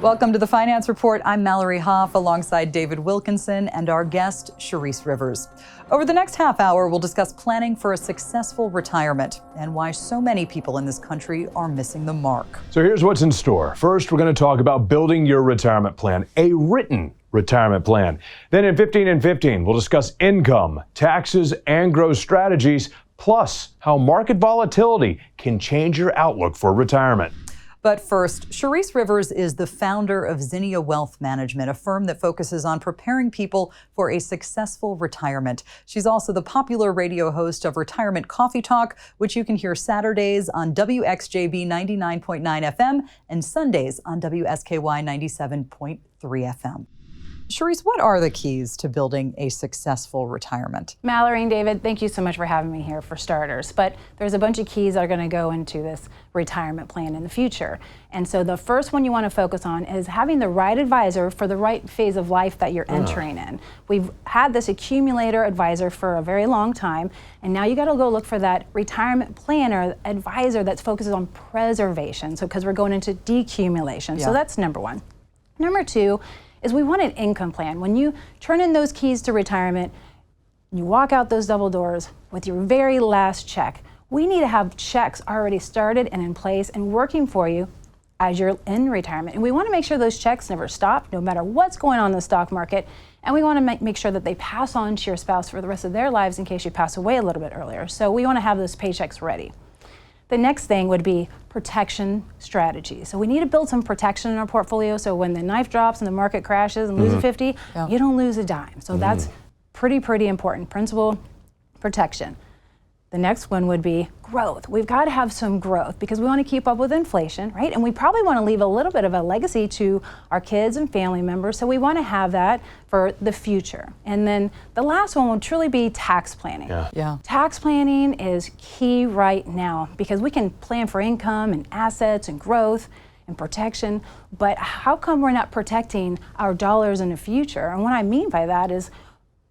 Welcome to the Finance Report. I'm Mallory Hoff alongside David Wilkinson and our guest, Charisse Rivers. Over the next half hour, we'll discuss planning for a successful retirement and why so many people in this country are missing the mark. So here's what's in store. First, we're going to talk about building your retirement plan, a written retirement plan. Then in 15 and 15, we'll discuss income, taxes, and growth strategies, plus how market volatility can change your outlook for retirement. But first, Charisse Rivers is the founder of Zinnia Wealth Management, a firm that focuses on preparing people for a successful retirement. She's also the popular radio host of Retirement Coffee Talk, which you can hear Saturdays on WXJB 99.9 FM and Sundays on WSKY 97.3 FM. Charisse, what are the keys to building a successful retirement? Mallory and David, thank you so much for having me here for starters. But there's a bunch of keys that are going to go into this retirement plan in the future. And so the first one you want to focus on is having the right advisor for the right phase of life that you're entering in. We've had this accumulator advisor for a very long time, and now you got to go look for that retirement planner advisor that focuses on preservation. So because we're going into decumulation. So that's number one. Number two is we want an income plan. When you turn in those keys to retirement, you walk out those double doors with your very last check. We need to have checks already started and in place and working for you as you're in retirement. And we want to make sure those checks never stop, no matter what's going on in the stock market. And we want to make sure that they pass on to your spouse for the rest of their lives in case you pass away a little bit earlier. So we want to have those paychecks ready. The next thing would be protection strategies. So we need to build some protection in our portfolio so when the knife drops and the market crashes and loses 50, you don't lose a dime. So that's pretty important. Principal protection. The next one would be growth. We've got to have some growth because we want to keep up with inflation, right? And we probably want to leave a little bit of a legacy to our kids and family members. So we want to have that for the future. And then the last one will truly be tax planning. Tax planning is key right now because we can plan for income and assets and growth and protection, but how come we're not protecting our dollars in the future? And what I mean by that is,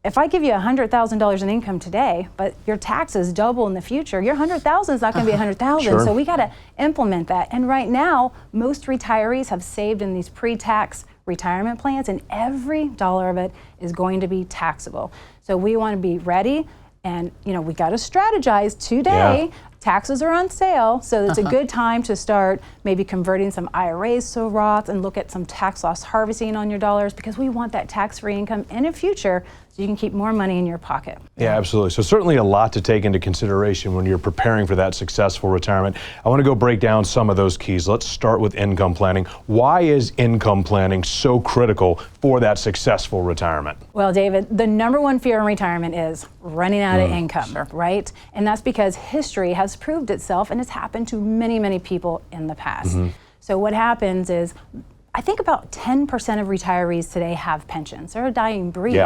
if I give you $100,000 in income today, but your taxes double in the future, your $100,000 is not going to be $100,000. So we got to implement that. And right now, most retirees have saved in these pre-tax retirement plans, and every dollar of it is going to be taxable. So we want to be ready, and we got to strategize today. Taxes are on sale, so it's a good time to start maybe converting some IRAs to Roth and look at some tax loss harvesting on your dollars because we want that tax-free income in the future so you can keep more money in your pocket. Yeah, absolutely. So certainly a lot to take into consideration when you're preparing for that successful retirement. I want to go break down some of those keys. Let's start with income planning. Why is income planning so critical for that successful retirement? Well, David, the number one fear in retirement is running out of income, right? And that's because history has proved itself, and it's happened to many people in the past. So what happens is, I think about 10% of retirees today have pensions. They're a dying breed.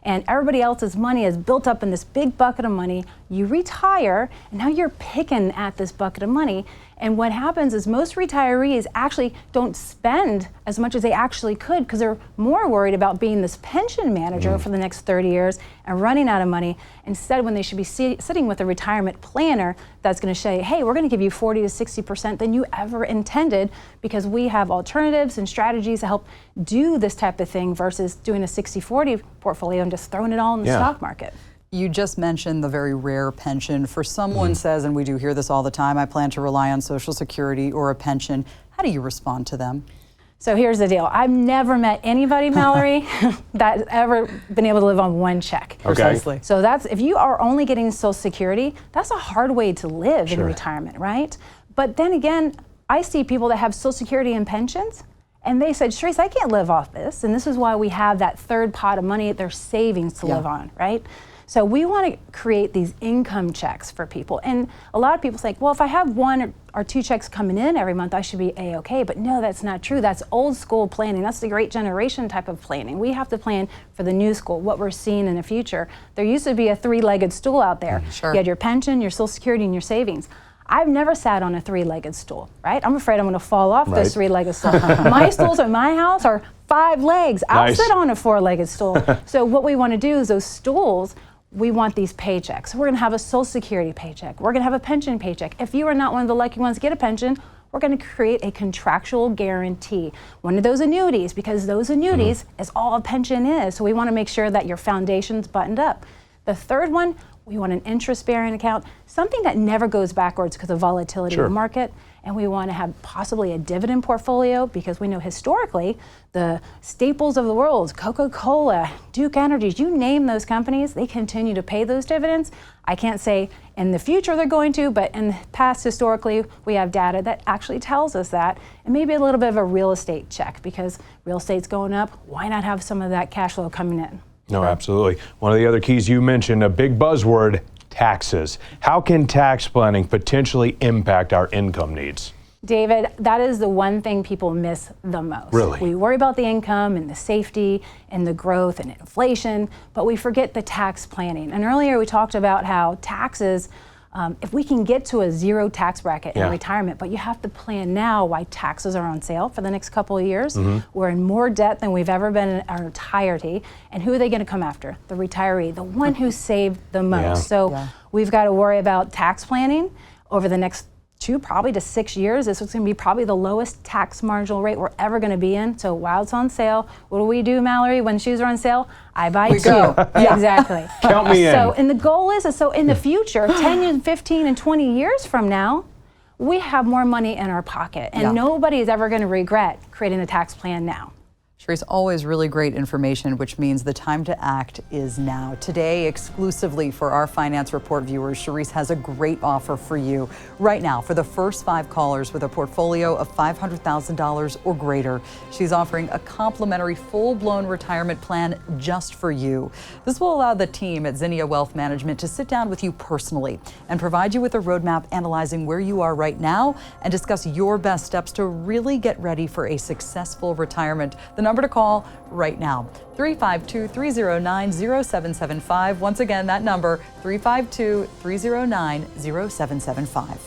And everybody else's money is built up in this big bucket of money. You retire, and now you're picking at this bucket of money. And what happens is most retirees actually don't spend as much as they actually could because they're more worried about being this pension manager for the next 30 years and running out of money. Instead, when they should be sitting with a retirement planner that's going to say, hey, we're going to give you 40 to 60% than you ever intended because we have alternatives and strategies to help do this type of thing versus doing a 60-40 portfolio and just throwing it all in the stock market. You just mentioned the very rare pension. For someone says, and we do hear this all the time, I plan to rely on Social Security or a pension. How do you respond to them? So here's the deal. I've never met anybody, Mallory, that's ever been able to live on one check. Precisely. So that's, if you are only getting Social Security, that's a hard way to live in retirement, right? But then again, I see people that have Social Security and pensions, and they said, Charisse, I can't live off this. And this is why we have that third pot of money, their savings to live on, right? So we want to create these income checks for people. And a lot of people say, well, if I have one or two checks coming in every month, I should be A-okay. But no, that's not true. That's old school planning. That's the great generation type of planning. We have to plan for the new school, what we're seeing in the future. There used to be a three-legged stool out there. You had your pension, your Social Security, and your savings. I've never sat on a three-legged stool, right? I'm afraid I'm going to fall off this three-legged stool. My stools at my house are 5 legs. I'll sit on a 4-legged stool. So what we want to do is those stools, we want these paychecks. We're going to have a Social Security paycheck. We're going to have a pension paycheck. If you are not one of the lucky ones to get a pension, we're going to create a contractual guarantee. One of those annuities, because those annuities is all a pension is. So we want to make sure that your foundation's buttoned up. The third one, we want an interest-bearing account, something that never goes backwards because of volatility in the market. And we want to have possibly a dividend portfolio because we know historically the staples of the world, Coca-Cola, Duke Energies, you name those companies, they continue to pay those dividends. I can't say in the future they're going to, but in the past historically we have data that actually tells us that. And maybe a little bit of a real estate check because real estate's going up. Why not have some of that cash flow coming in? No, absolutely. One of the other keys you mentioned, a big buzzword, taxes. How can tax planning potentially impact our income needs? David, that is the one thing people miss the most. Really? We worry about the income and the safety and the growth and inflation, but we forget the tax planning. And earlier we talked about how taxes, if we can get to a zero tax bracket in retirement, but you have to plan now why taxes are on sale for the next couple of years. We're in more debt than we've ever been in our entirety. And who are they going to come after? The retiree, the one who saved the most. So we've got to worry about tax planning over the next 2 probably to 6 years. This is going to be probably the lowest tax marginal rate we're ever going to be in. So while it's on sale, what do we do, Mallory, when shoes are on sale? I buy 2. Exactly. Count me in. So, and the goal is, so in the future, 10 and 15 and 20 years from now, we have more money in our pocket. And nobody is ever going to regret creating a tax plan now. Charisse, always really great information, which means the time to act is now. Today, exclusively for our Finance Report viewers, Charisse has a great offer for you. Right now, for the first 5 callers with a portfolio of $500,000 or greater, she's offering a complimentary full-blown retirement plan just for you. This will allow the team at Zinnia Wealth Management to sit down with you personally and provide you with a roadmap analyzing where you are right now and discuss your best steps to really get ready for a successful retirement. The number to call right now, 352-309-0775. Once again, that number, 352-309-0775.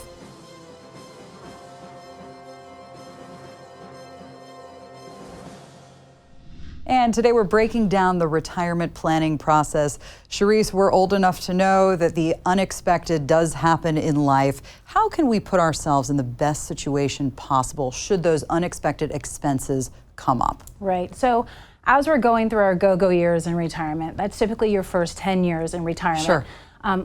And today we're breaking down the retirement planning process. Charisse, we're old enough to know that the unexpected does happen in life. How can we put ourselves in the best situation possible should those unexpected expenses come up? Right. So as we're going through our go-go years in retirement, that's typically your first 10 years in retirement. Sure.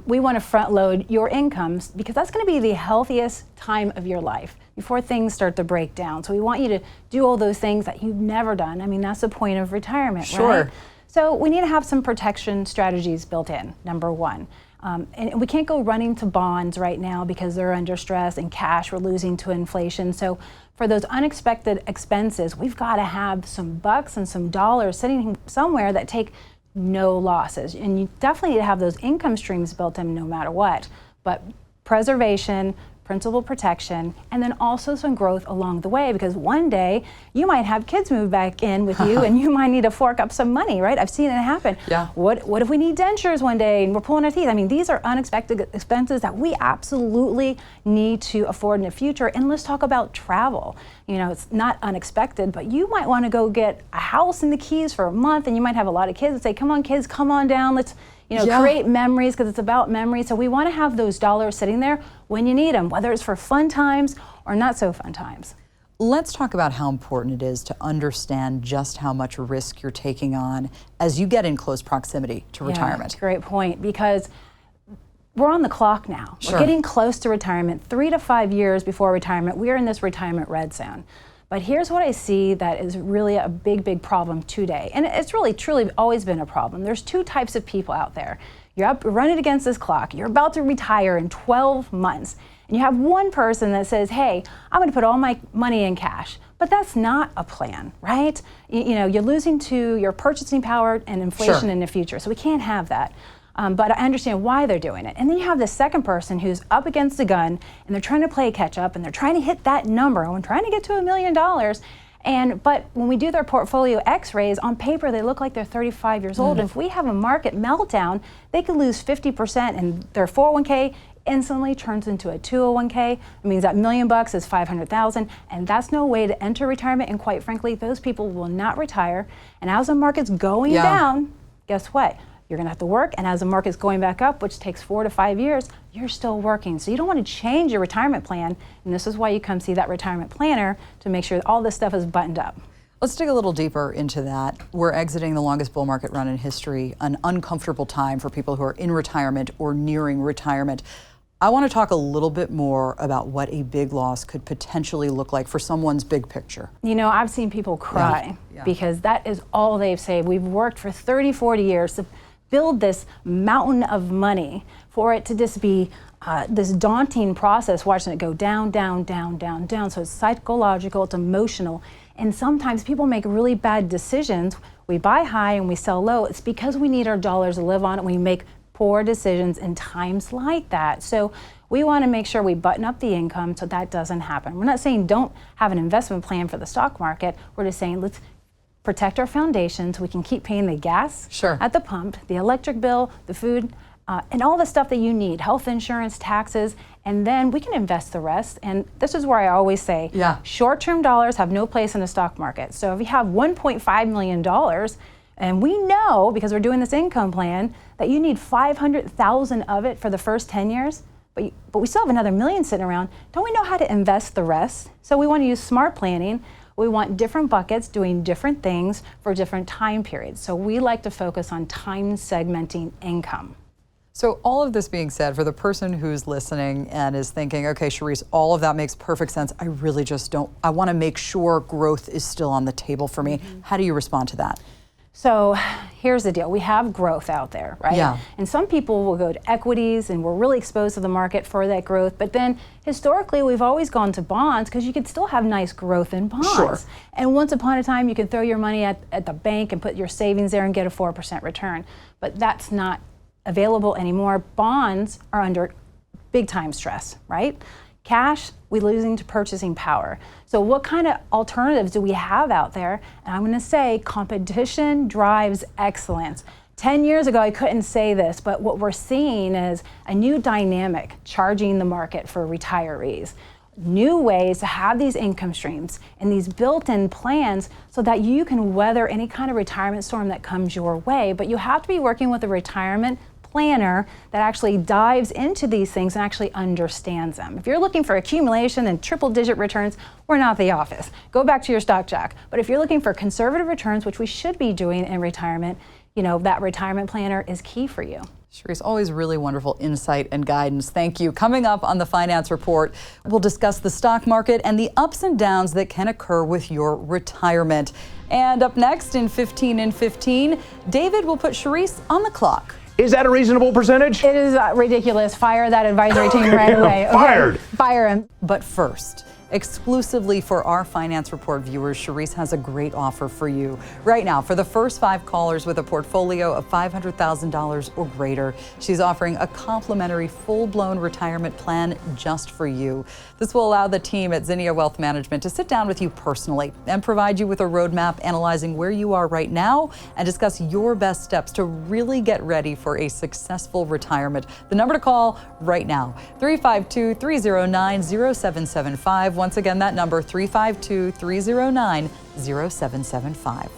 We want to front load your incomes because that's going to be the healthiest time of your life before things start to break down. So we want you to do all those things that you've never done. I mean, that's the point of retirement, right? So we need to have some protection strategies built in, number one. And we can't go running to bonds right now because they're under stress and cash we're losing to inflation. So for those unexpected expenses, we've got to have some bucks and some dollars sitting somewhere that take no losses. And you definitely need to have those income streams built in no matter what. But preservation, principal protection, and then also some growth along the way, because one day you might have kids move back in with you and you might need to fork up some money, right? I've seen it happen. What if we need dentures one day and we're pulling our teeth? I mean, these are unexpected expenses that we absolutely need to afford in the future. And let's talk about travel. You know, it's not unexpected, but you might want to go get a house in the Keys for a month, and you might have a lot of kids that say, come on kids, come on down, let's create memories, because it's about memories. So we want to have those dollars sitting there when you need them, whether it's for fun times or not so fun times. Let's talk about how important it is to understand just how much risk you're taking on as you get in close proximity to retirement. Great point, because we're on the clock now. We're getting close to retirement. 3 to 5 years before retirement, we're in this retirement red zone. But here's what I see that is really a big, big problem today. And it's really, truly always been a problem. There's 2 types of people out there. You're up running against this clock. You're about to retire in 12 months. And you have one person that says, hey, I'm going to put all my money in cash. But that's not a plan, right? You know, you're losing to your purchasing power and inflation in the future. So we can't have that. But I understand why they're doing it. And then you have the second person who's up against the gun and they're trying to play catch up and they're trying to hit that number and trying to get to $1 million. But when we do their portfolio x-rays, on paper they look like they're 35 years old. And if we have a market meltdown, they could lose 50% and their 401k instantly turns into a 201k. It means that $1 million is $500,000, and that's no way to enter retirement. And quite frankly, those people will not retire. And as the market's going down, guess what? you're going to have to work, and as the market's going back up, which takes 4 to 5 years, you're still working. So you don't want to change your retirement plan, and this is why you come see that retirement planner to make sure that all this stuff is buttoned up. Let's dig a little deeper into that. We're exiting the longest bull market run in history, an uncomfortable time for people who are in retirement or nearing retirement. I want to talk a little bit more about what a big loss could potentially look like for someone's big picture. You know, I've seen people cry because that is all they've saved. We've worked for 30, 40 years to build this mountain of money for it to just be this daunting process, watching it go down, down, down, down, down. So it's psychological, it's emotional. And sometimes people make really bad decisions. We buy high and we sell low. It's because we need our dollars to live on it. We make poor decisions in times like that. So we want to make sure we button up the income so that doesn't happen. We're not saying don't have an investment plan for the stock market. We're just saying let's protect our foundation so we can keep paying the gas at the pump, the electric bill, the food, and all the stuff that you need, health insurance, taxes, and then we can invest the rest. And this is where I always say, short-term dollars have no place in the stock market. So if you have $1.5 million, and we know, because we're doing this income plan, that you need 500,000 of it for the first 10 years, but we still have another million sitting around, don't we know how to invest the rest? So we want to use smart planning. We want different buckets doing different things for different time periods. So we like to focus on time segmenting income. So all of this being said, for the person who's listening and is thinking, okay, Charisse, all of that makes perfect sense. I really just don't, I want to make sure growth is still on the table for me. How do you respond to that? So here's the deal. We have growth out there, right? Yeah. And some people will go to equities and we're really exposed to the market for that growth. But then historically, we've always gone to bonds because you could still have nice growth in bonds. Sure. And once upon a time, you can throw your money at the bank and put your savings there and get a 4% return. But that's not available anymore. Bonds are under big time stress, right? Cash, we're losing to purchasing power. So what kind of alternatives do we have out there? And I'm going to say competition drives excellence. 10 years ago, I couldn't say this, but what we're seeing is a new dynamic charging the market for retirees. New ways to have these income streams and these built-in plans so that you can weather any kind of retirement storm that comes your way. But you have to be working with a retirement planner that actually dives into these things and actually understands them. If you're looking for accumulation and triple-digit returns, we're not the office. Go back to your stock jack. But if you're looking for conservative returns, which we should be doing in retirement, you know, that retirement planner is key for you. Charisse, always really wonderful insight and guidance. Thank you. Coming up on the Finance Report, we'll discuss the stock market and the ups and downs that can occur with your retirement. And up next in 15 in 15, David will put Charisse on the clock. Is that a reasonable percentage? It is ridiculous. Fire that advisory team right away. Okay. Fired. Fire him. But first, exclusively for our Finance Report viewers, Charisse has a great offer for you. Right now, for the first 5 callers with a portfolio of $500,000 or greater, she's offering a complimentary full-blown retirement plan just for you. This will allow the team at Zinnia Wealth Management to sit down with you personally and provide you with a roadmap analyzing where you are right now and discuss your best steps to really get ready for a successful retirement. The number to call right now, 352-309-0775. Once again, that number, 352-309-0775.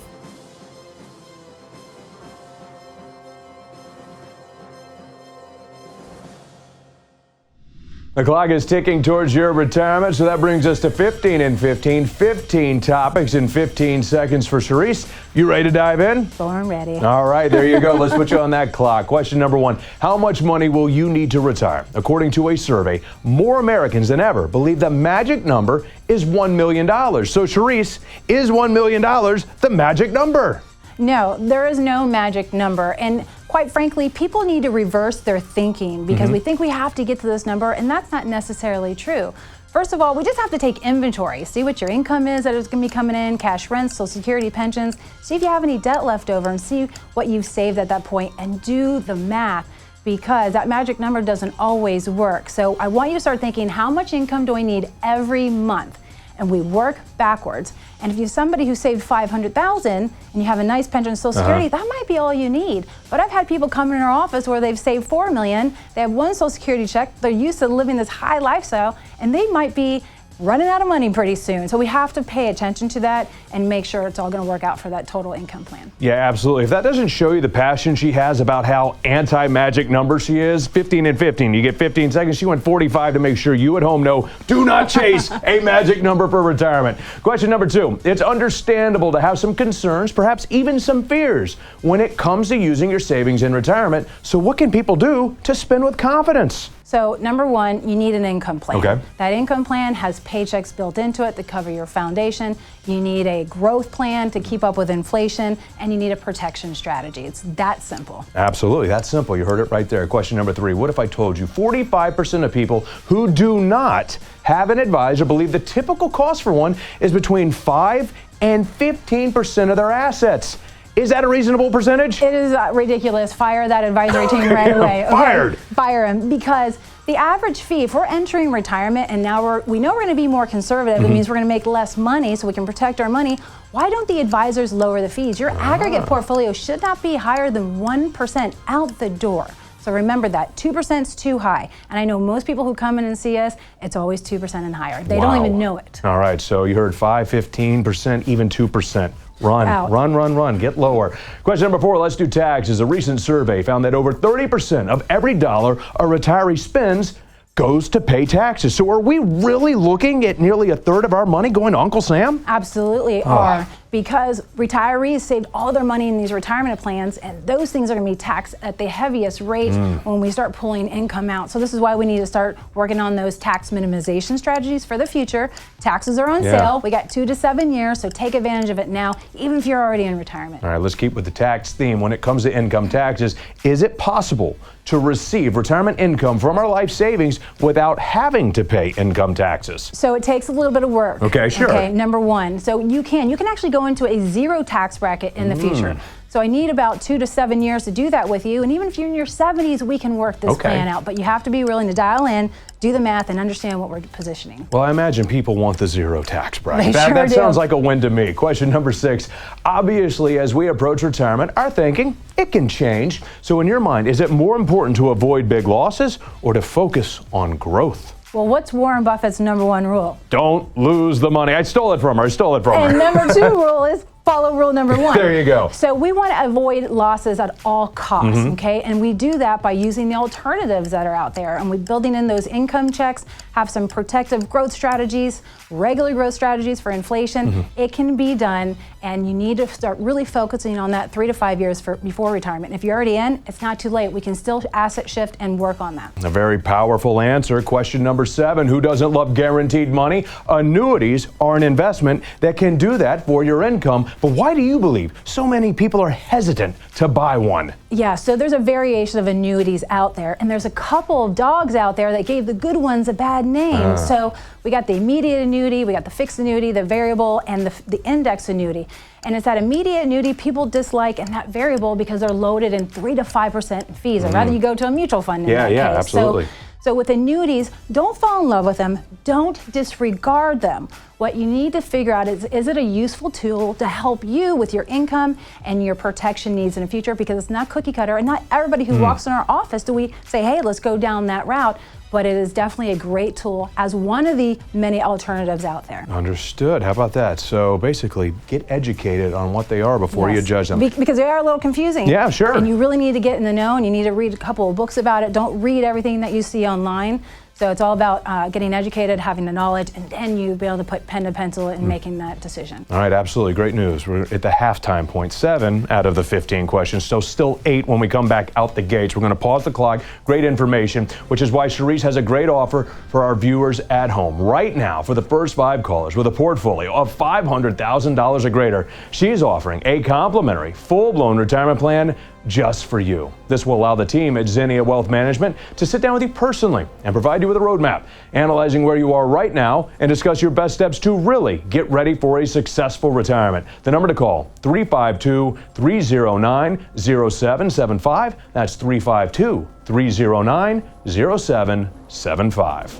The clock is ticking towards your retirement, so that brings us to 15 in 15. 15 topics in 15 seconds for Charisse. You ready to dive in? Born ready. All right, there you go. Let's put you on that clock. Question number 1. How much money will you need to retire? According to a survey, more Americans than ever believe the magic number is $1 million. So Charisse, is $1 million the magic number? No, there is no magic number. And quite frankly, people need to reverse their thinking because we think we have to get to this number, and that's not necessarily true. First of all, we just have to take inventory, see what your income is that is going to be coming in, cash rents, Social Security, pensions, see if you have any debt left over and see what you've saved at that point and do the math, because that magic number doesn't always work. So I want you to start thinking, how much income do I need every month? And we work backwards. And if you're somebody who saved $500,000 and you have a nice pension and Social Security, that might be all you need. But I've had people come in our office where they've saved $4 million, they have one Social Security check, they're used to living this high lifestyle, and they might be running out of money pretty soon. So we have to pay attention to that and make sure it's all going to work out for that total income plan. Yeah, absolutely. If that doesn't show you the passion she has about how anti-magic number she is, 15 and 15. You get 15 seconds. She went 45 to make sure you at home know, do not chase a magic number for retirement. Question number 2. It's understandable to have some concerns, perhaps even some fears, when it comes to using your savings in retirement. So what can people do to spend with confidence? So number 1, you need an income plan. Okay. That income plan has paychecks built into it to cover your foundation. You need a growth plan to keep up with inflation, and you need a protection strategy. It's that simple. Absolutely, that's simple. You heard it right there. Question number 3. What if I told you 45% of people who do not have an advisor believe the typical cost for one is between 5 and 15% of their assets? Is that a reasonable percentage? It is ridiculous. Fire that advisory team right away. Fired. Okay? Fire him, because the average fee, if we're entering retirement and now we know we're going to be more conservative, it means we're going to make less money so we can protect our money. Why don't the advisors lower the fees? Your aggregate portfolio should not be higher than 1% out the door. So remember that 2% is too high. And I know most people who come in and see us, it's always 2% and higher. They don't even know it. All right, so you heard 5, 15%, even 2%. Run, Out. run, get lower. Question number 4, let's do taxes. A recent survey found that over 30% of every dollar a retiree spends goes to pay taxes. So are we really looking at nearly a third of our money going to Uncle Sam? Absolutely are, because retirees saved all their money in these retirement plans, and those things are going to be taxed at the heaviest rate when we start pulling income out. So this is why we need to start working on those tax minimization strategies for the future. Taxes are on sale. We got 2 to 7 years, so take advantage of it now, even if you're already in retirement. All right, let's keep with the tax theme. When it comes to income taxes, is it possible to receive retirement income from our life savings without having to pay income taxes? So it takes a little bit of work. Okay, sure. Okay, number 1. So you can actually go into a 0 tax bracket in the future. So I need about 2 to 7 years to do that with you. And even if you're in your 70s, we can work this plan out. But you have to be willing to dial in, do the math, and understand what we're positioning. Well, I imagine people want the 0 tax bracket. They sure That do. sounds like a win to me. Question number 6. Obviously, as we approach retirement, our thinking, it can change. So in your mind, is it more important to avoid big losses or to focus on growth? Well, what's Warren Buffett's number 1 rule? Don't lose the money. I stole it from her. And number 2 rule is follow rule number 1. There you go. So we want to avoid losses at all costs, okay? And we do that by using the alternatives that are out there. And we're building in those income checks, have some protective growth strategies, regular growth strategies for inflation. It can be done, and you need to start really focusing on that 3 to 5 years before retirement. If you're already in, it's not too late. We can still asset shift and work on that. A very powerful answer. Question number 7, who doesn't love guaranteed money? Annuities are an investment that can do that for your income. But why do you believe so many people are hesitant to buy one? Yeah, so there's a variation of annuities out there, and there's a couple of dogs out there that gave the good ones a bad name. So we got the immediate annuity, we got the fixed annuity, the variable, and the index annuity. And it's that immediate annuity people dislike, and that variable because they're loaded in 3 to 5% fees. I'd rather you go to a mutual fund in that case. Absolutely. So with annuities, don't fall in love with them. Don't disregard them. What you need to figure out is it a useful tool to help you with your income and your protection needs in the future? Because it's not cookie cutter, and not everybody who walks in our office do we say, hey, let's go down that route. But it is definitely a great tool as one of the many alternatives out there. Understood. How about that? So basically, get educated on what they are before you judge them. Because they are a little confusing. Yeah, sure. And you really need to get in the know, and you need to read a couple of books about it. Don't read everything that you see online. So it's all about getting educated, having the knowledge, and then you'll be able to put pen to pencil and making that decision. All right, absolutely. Great news. We're at the halftime point. 7 out of the 15 questions. So still 8 when we come back out the gates. We're going to pause the clock. Great information, which is why Charisse has a great offer for our viewers at home. Right now, for the first 5 callers with a portfolio of $500,000 or greater, she's offering a complimentary, full-blown retirement plan just for you. This will allow the team at Zinnia Wealth Management to sit down with you personally and provide you with a roadmap, analyzing where you are right now and discuss your best steps to really get ready for a successful retirement. The number to call, 352-309-0775. That's 352-309-0775.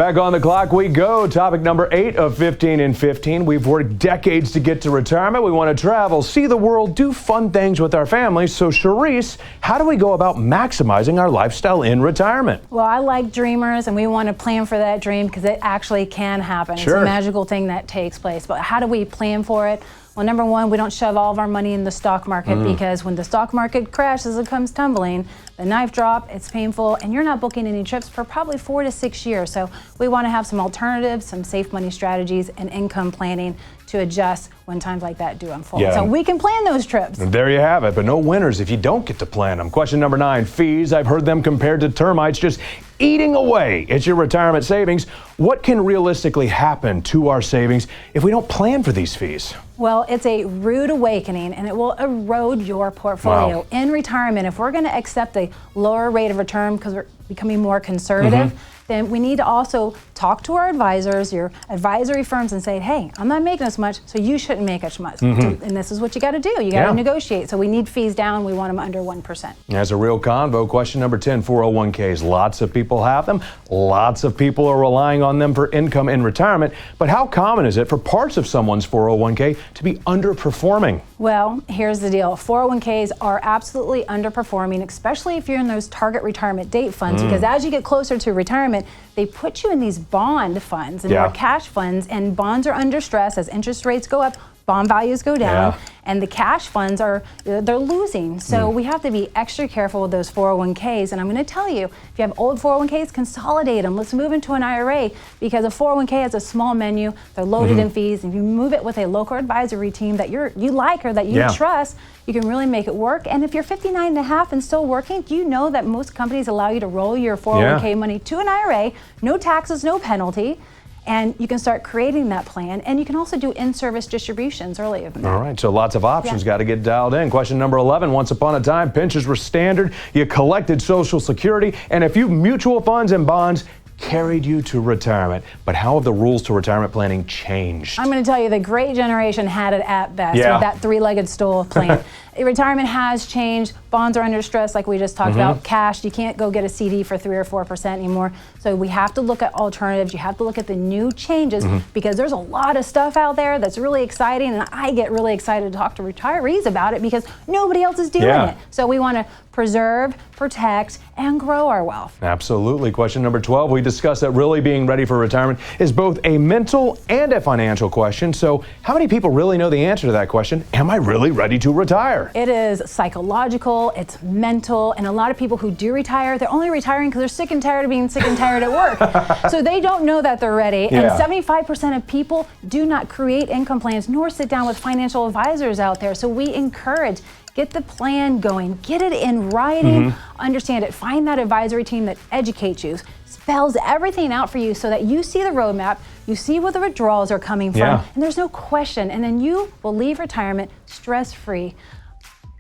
Back on the clock we go. Topic number 8 of 15 and 15. We've worked decades to get to retirement. We want to travel, see the world, do fun things with our families. So, Charisse, how do we go about maximizing our lifestyle in retirement? Well, I like dreamers, and we want to plan for that dream because it actually can happen. Sure. It's a magical thing that takes place. But how do we plan for it? Well, number one, we don't shove all of our money in the stock market because when the stock market crashes and comes tumbling, the knife drop, it's painful, and you're not booking any trips for probably 4 to 6 years. So we want to have some alternatives, some safe money strategies, and income planning to adjust when times like that do unfold. Yeah. So we can plan those trips. And there you have it, but no winners if you don't get to plan them. Question number 9, fees. I've heard them compared to termites just eating away at your retirement savings. What can realistically happen to our savings if we don't plan for these fees? Well, it's a rude awakening, and it will erode your portfolio. Wow. In retirement, if we're going to accept a lower rate of return because we're becoming more conservative, then we need to also talk to our advisors, your advisory firms, and say, hey, I'm not making as much, so you shouldn't make as much. And this is what you got to do. You got to negotiate. So we need fees down. We want them under 1%. As a real convo, question number 10, 401ks. Lots of people have them. Lots of people are relying on them for income in retirement. But how common is it for parts of someone's 401k to be underperforming? Well, here's the deal. 401ks are absolutely underperforming, especially if you're in those target retirement date funds, because as you get closer to retirement, they put you in these bond funds and more cash funds, and bonds are under stress as interest rates go up, bond values go down, and the cash funds they're losing. So we have to be extra careful with those 401ks. And I'm going to tell you, if you have old 401ks, consolidate them. Let's move into an IRA, because a 401k has a small menu. They're loaded in fees. If you move it with a local advisory team that you like or that you trust, you can really make it work. And if you're 59 and a half and still working, do you know that most companies allow you to roll your 401k money to an IRA, no taxes, no penalty? And you can start creating that plan. And you can also do in-service distributions earlier than that. All right, so lots of options got to get dialed in. Question number 11, once upon a time, pensions were standard. You collected Social Security, and a few mutual funds and bonds carried you to retirement. But how have the rules to retirement planning changed? I'm going to tell you, the great generation had it at best with that three-legged stool plan. Retirement has changed. Bonds are under stress, like we just talked about. Cash, you can't go get a CD for 3 or 4% anymore. So we have to look at alternatives. You have to look at the new changes, because there's a lot of stuff out there that's really exciting, and I get really excited to talk to retirees about it because nobody else is doing it. So we want to preserve, protect, and grow our wealth. Absolutely. Question number 12, we discussed that really being ready for retirement is both a mental and a financial question. So how many people really know the answer to that question? Am I really ready to retire? It is psychological, it's mental, and a lot of people who do retire, they're only retiring because they're sick and tired of being sick and tired at work. So they don't know that they're ready. And 75% of people do not create income plans nor sit down with financial advisors out there. So we encourage, get the plan going, get it in writing, understand it, find that advisory team that educates you, spells everything out for you so that you see the roadmap, you see where the withdrawals are coming from, and there's no question. And then you will leave retirement stress-free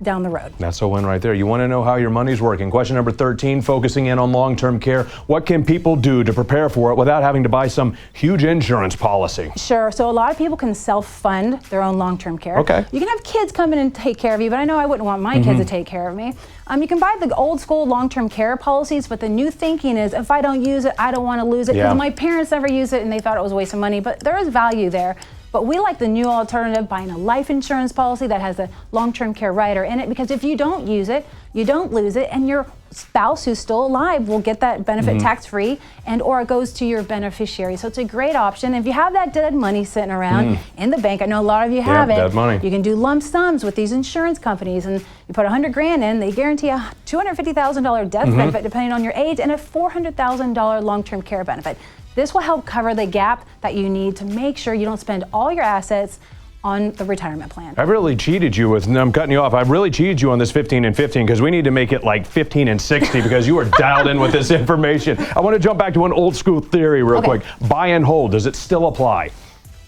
down the road. That's a win right there. You want to know how your money's working. Question number 13, focusing in on long-term care. What can people do to prepare for it without having to buy some huge insurance policy? Sure. So a lot of people can self-fund their own long-term care. Okay. You can have kids come in and take care of you, but I know I wouldn't want my kids to take care of me. You can buy the old school long-term care policies, but the new thinking is, if I don't use it, I don't want to lose it, because my parents never used it and they thought it was a waste of money, but there is value there. But we like the new alternative, buying a life insurance policy that has a long-term care rider in it, because if you don't use it, you don't lose it, and your spouse who's still alive will get that benefit tax-free, and or it goes to your beneficiary. So it's a great option. If you have that dead money sitting around in the bank, I know a lot of you have it. Dead money. You can do lump sums with these insurance companies, and you put $100,000 in, they guarantee a $250,000 death benefit depending on your age, and a $400,000 long-term care benefit. This will help cover the gap that you need to make sure you don't spend all your assets on the retirement plan. I really cheated you with, I'm cutting you off, I really cheated you on this 15 and 15 because we need to make it like 15 and 60 because you are dialed in with this information. I want to jump back to an old school theory real quick. Buy and hold, does it still apply?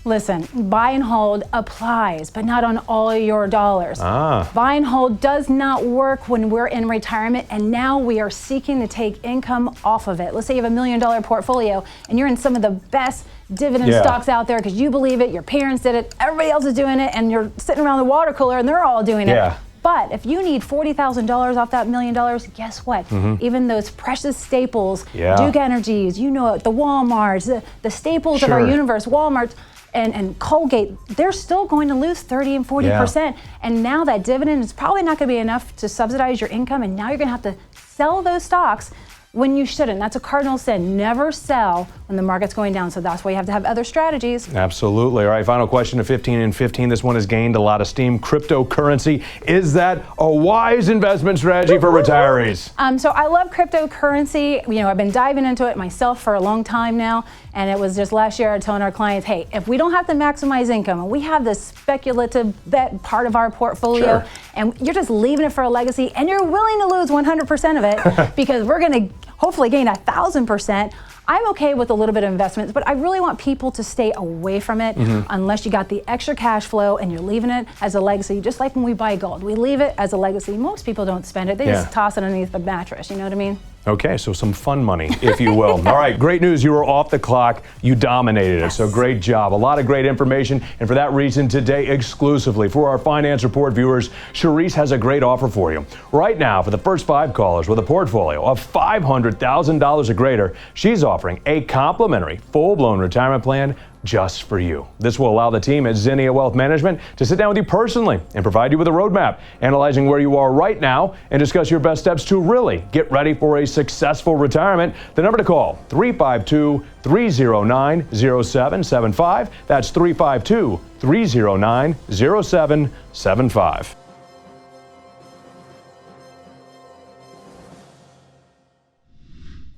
Listen, buy and hold applies, but not on all your dollars. Buy and hold does not work when we're in retirement, and now we are seeking to take income off of it. Let's say you have $1 million portfolio and you're in some of the best dividend stocks out there because you believe it, your parents did it, everybody else is doing it, and you're sitting around the water cooler and they're all doing it. But if you need $40,000 off that $1 million, guess what? Even those precious staples, Duke Energies, you know it, the Walmarts, the staples of our universe, Walmarts, and Colgate, they're still going to lose 30 and 40%. And now that dividend is probably not going to be enough to subsidize your income, and now you're going to have to sell those stocks when you shouldn't. That's a cardinal sin. Never sell when the market's going down. So that's why you have to have other strategies. Absolutely. All right, final question of 15 and 15. This one has gained a lot of steam. Cryptocurrency. Is that a wise investment strategy for retirees? So I love cryptocurrency. You know, I've been diving into it myself for a long time now. And it was just last year I was telling our clients, hey, if we don't have to maximize income and we have this speculative bet part of our portfolio and you're just leaving it for a legacy and you're willing to lose 100% of it because we're going to hopefully gain 1,000%, I'm okay with a little bit of investments, but I really want people to stay away from it unless you got the extra cash flow and you're leaving it as a legacy, just like when we buy gold. We leave it as a legacy. Most people don't spend it. They just toss it underneath the mattress. You know what I mean? Okay, so some fun money, if you will. All right, great news. You were off the clock. You dominated it, so great job. A lot of great information, and for that reason, today exclusively for our Finance Report viewers, Charisse has a great offer for you. Right now, for the first 5 callers with a portfolio of $500,000 or greater, she's offering a complimentary full-blown retirement plan just for you. This will allow the team at Zinnia Wealth Management to sit down with you personally and provide you with a roadmap, analyzing where you are right now and discuss your best steps to really get ready for a successful retirement. The number to call, 352-309-0775. That's 352-309-0775.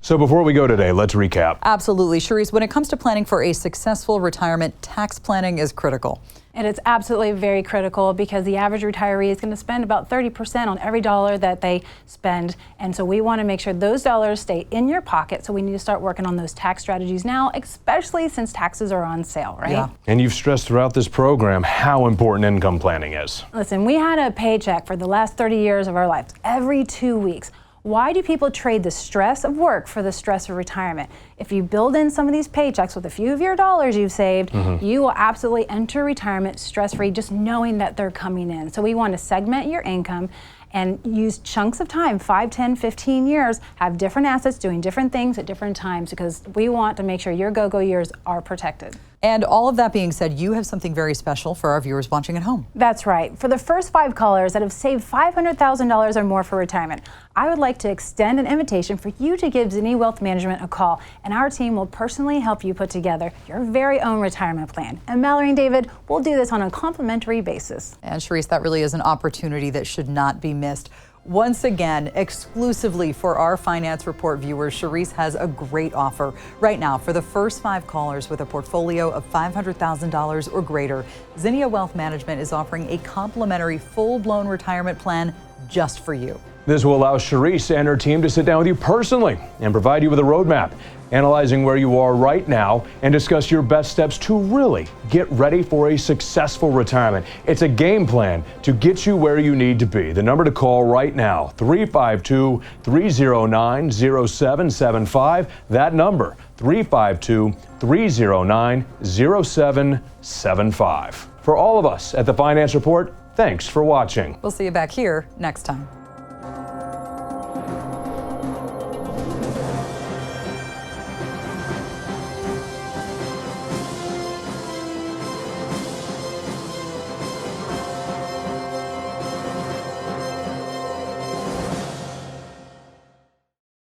So before we go today, let's recap. Absolutely. Charisse, when it comes to planning for a successful retirement, tax planning is critical. And it's absolutely very critical because the average retiree is going to spend about 30% on every dollar that they spend. And so we want to make sure those dollars stay in your pocket. So we need to start working on those tax strategies now, especially since taxes are on sale, right? Yeah. And you've stressed throughout this program how important income planning is. Listen, we had a paycheck for the last 30 years of our lives, every 2 weeks. Why do people trade the stress of work for the stress of retirement? If you build in some of these paychecks with a few of your dollars you've saved, you will absolutely enter retirement stress-free just knowing that they're coming in. So we want to segment your income and use chunks of time, 5, 10, 15 years, have different assets doing different things at different times because we want to make sure your go-go years are protected. And all of that being said, you have something very special for our viewers watching at home. That's right. For the first 5 callers that have saved $500,000 or more for retirement, I would like to extend an invitation for you to give Zinnia Wealth Management a call, and our team will personally help you put together your very own retirement plan. And Mallory and David will do this on a complimentary basis. And Charisse, that really is an opportunity that should not be missed. Once again, exclusively for our Finance Report viewers, Charisse has a great offer. Right now, for the first 5 callers with a portfolio of $500,000 or greater, Zinnia Wealth Management is offering a complimentary full-blown retirement plan just for you. This will allow Charisse and her team to sit down with you personally and provide you with a roadmap, analyzing where you are right now and discuss your best steps to really get ready for a successful retirement. It's a game plan to get you where you need to be. The number to call right now, 352-309-0775. That number, 352-309-0775. For all of us at the Finance Report, thanks for watching. We'll see you back here next time.